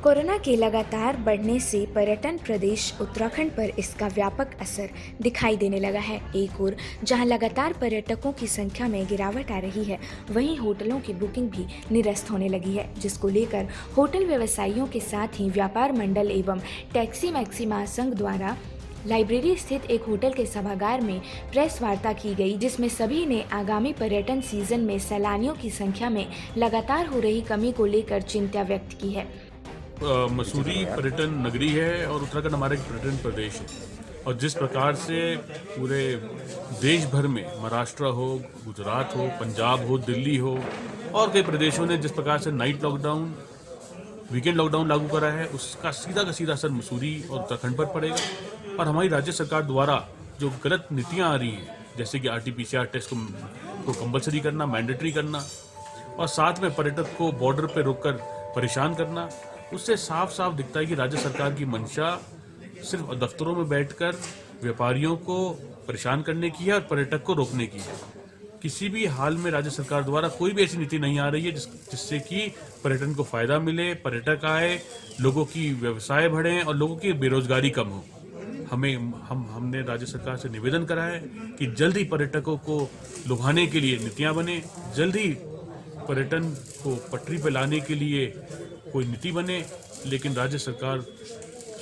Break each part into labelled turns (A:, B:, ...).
A: Corona के लगातार बढ़ने से पर्यटन प्रदेश उत्तराखंड पर इसका व्यापक असर दिखाई देने लगा है। एक ओर जहां लगातार पर्यटकों की संख्या में गिरावट आ रही है, वहीं होटलों की बुकिंग भी निरस्त होने लगी है, जिसको लेकर होटल व्यवसायियों के साथ ही व्यापार मंडल एवं टैक्सी मैक्सी महासंघ द्वारा लाइब्रेरी स्थित एक होटल के सभागार में प्रेस वार्ता की गई, जिसमें सभी ने आगामी पर्यटन सीजन में सैलानियों की संख्या में लगातार हो रही कमी को लेकर चिंता व्यक्त की है।
B: मसूरी पर्यटन नगरी है और उत्तराखंड हमारा एक पर्यटन प्रदेश है, और जिस प्रकार से पूरे देश भर में महाराष्ट्र हो, गुजरात हो, पंजाब हो, दिल्ली हो और कई प्रदेशों ने जिस प्रकार से नाइट लॉकडाउन, वीकेंड लॉकडाउन लागू करा है, उसका सीधा का सीधा असर मसूरी और उत्तराखंड पर पड़ेगा। और हमारी राज्य सरकार द्वारा जो गलत नीतियां आ रही हैं, जैसे कि RT-PCR टेस्ट को कंपलसरी करना, मैंडेटरी करना और साथ में पर्यटक को बॉर्डर पर रोककर परेशान करना, उससे साफ साफ दिखता है कि राज्य सरकार की मंशा सिर्फ दफ्तरों में बैठकर व्यापारियों को परेशान करने की है और पर्यटक को रोकने की है। किसी भी हाल में राज्य सरकार द्वारा कोई भी ऐसी नीति नहीं आ रही है जिससे कि पर्यटन को फायदा मिले, पर्यटक आए, लोगों की व्यवसाय बढ़े और लोगों की बेरोजगारी कम हो। हमने राज्य सरकार से निवेदन करा है कि जल्द ही पर्यटकों को लुभाने के लिए नीतियां बने, जल्द ही पर्यटन को पटरी पर लाने के लिए कोई नीति बने, लेकिन राज्य सरकार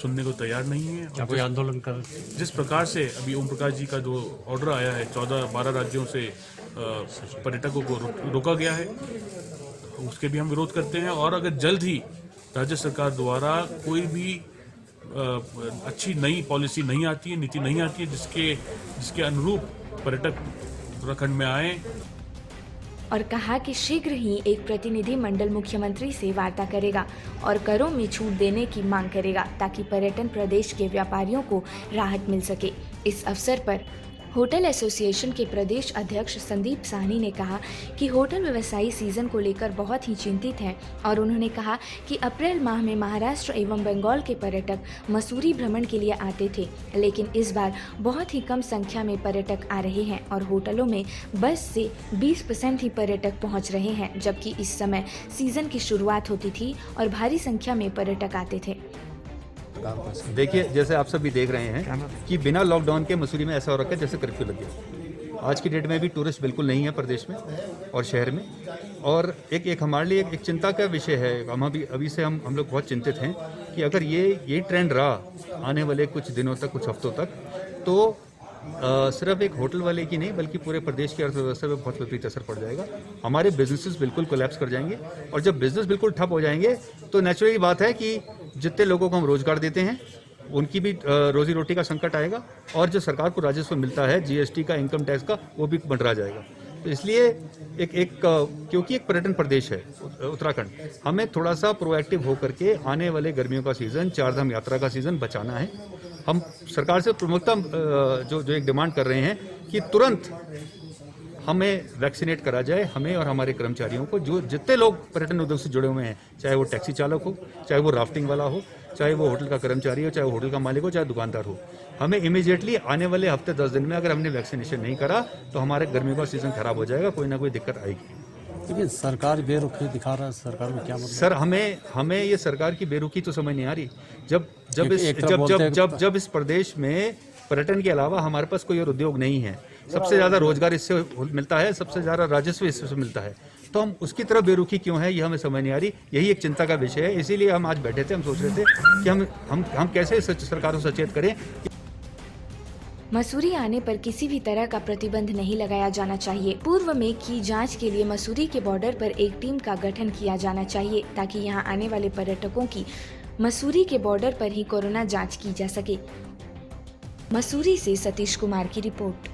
B: सुनने को तैयार नहीं है।
C: क्या कोई आंदोलन कर
B: जिस प्रकार से अभी ओम प्रकाश जी का जो ऑर्डर आया है, 14-12 राज्यों से पर्यटकों को रोका गया है, उसके भी हम विरोध करते हैं। और अगर जल्द ही राज्य सरकार द्वारा कोई भी अच्छी नई पॉलिसी नहीं आती है, नीति नहीं आती है जिसके अनुरूप पर्यटक उत्तराखंड में आए,
A: और कहा कि शीघ्र ही एक प्रतिनिधि मंडल मुख्यमंत्री से वार्ता करेगा और करों में छूट देने की मांग करेगा, ताकि पर्यटन प्रदेश के व्यापारियों को राहत मिल सके। इस अवसर पर होटल एसोसिएशन के प्रदेश अध्यक्ष संदीप साहनी ने कहा कि होटल व्यवसायी सीजन को लेकर बहुत ही चिंतित हैं, और उन्होंने कहा कि अप्रैल माह में महाराष्ट्र एवं बंगाल के पर्यटक मसूरी भ्रमण के लिए आते थे, लेकिन इस बार बहुत ही कम संख्या में पर्यटक आ रहे हैं और होटलों में बस से 20% ही पर्यटक पहुंच रहे हैं, जबकि इस समय सीजन की शुरुआत होती थी और भारी संख्या में पर्यटक आते थे।
D: देखिए, जैसे आप सभी देख रहे हैं कि बिना लॉकडाउन के मसूरी में ऐसा हो रखा है जैसे कर्फ्यू लग गया। आज की डेट में भी टूरिस्ट बिल्कुल नहीं है प्रदेश में और शहर में, और एक हमारे लिए एक चिंता का विषय है। हम अभी से हम लोग बहुत चिंतित हैं कि अगर ये ट्रेंड रहा आने वाले कुछ दिनों तक, कुछ हफ्तों तक, तो सिर्फ एक होटल वाले की नहीं बल्कि पूरे प्रदेश की अर्थव्यवस्था पे बहुत विपरीत असर पड़ जाएगा। हमारे बिजनेसेस बिल्कुल कोलैप्स कर जाएंगे, और जब बिजनेस बिल्कुल ठप हो जाएंगे तो नेचुरली बात है कि जितने लोगों को हम रोजगार देते हैं उनकी भी रोजी रोटी का संकट आएगा, और जो सरकार को राजस्व मिलता है GST का, इनकम टैक्स का, वो भी मंडरा जाएगा। तो इसलिए क्योंकि एक पर्यटन प्रदेश है उत्तराखंड, हमें थोड़ा सा प्रोएक्टिव होकर के आने वाले गर्मियों का सीज़न, चारधाम यात्रा का सीज़न बचाना है। हम सरकार से प्रमुखता जो एक डिमांड कर रहे हैं कि तुरंत हमें वैक्सीनेट करा जाए, हमें और हमारे कर्मचारियों को, जो जितने लोग पर्यटन उद्योग से जुड़े हुए हैं, चाहे वो टैक्सी चालक हो, चाहे वो राफ्टिंग वाला हो, चाहे वो होटल का कर्मचारी हो, चाहे वो होटल का मालिक हो, चाहे दुकानदार हो, हमें इमीडिएटली आने वाले हफ्ते 10 दिन में अगर हमने वैक्सीनेशन नहीं करा तो हमारे गर्मी का सीजन खराब हो जाएगा, कोई ना कोई दिक्कत आएगी।
C: लेकिन सरकार बेरुखी दिखा रहा है, सरकार में क्या मतलब?
D: सर, हमें ये सरकार की बेरुखी तो समझ नहीं आ रही। जब इस प्रदेश में पर्यटन के अलावा हमारे पास कोई और उद्योग नहीं है, सबसे ज्यादा रोजगार इससे मिलता है, सबसे ज्यादा राजस्व इससे मिलता है, तो हम उसकी तरफ बेरुखी क्यों है, ये हमें समझ नहीं आ रही। यही एक चिंता का विषय है। इसीलिए हम आज बैठे थे, हम सोच रहे थे कि हम कैसे सरकार को सचेत करें।
A: मसूरी आने पर किसी भी तरह का प्रतिबंध नहीं लगाया जाना चाहिए। पूर्व में की जांच के लिए मसूरी के बॉर्डर पर एक टीम का गठन किया जाना चाहिए, ताकि यहां आने वाले पर्यटकों की मसूरी के बॉर्डर पर ही कोरोना जांच की जा सके। मसूरी से सतीश कुमार की रिपोर्ट।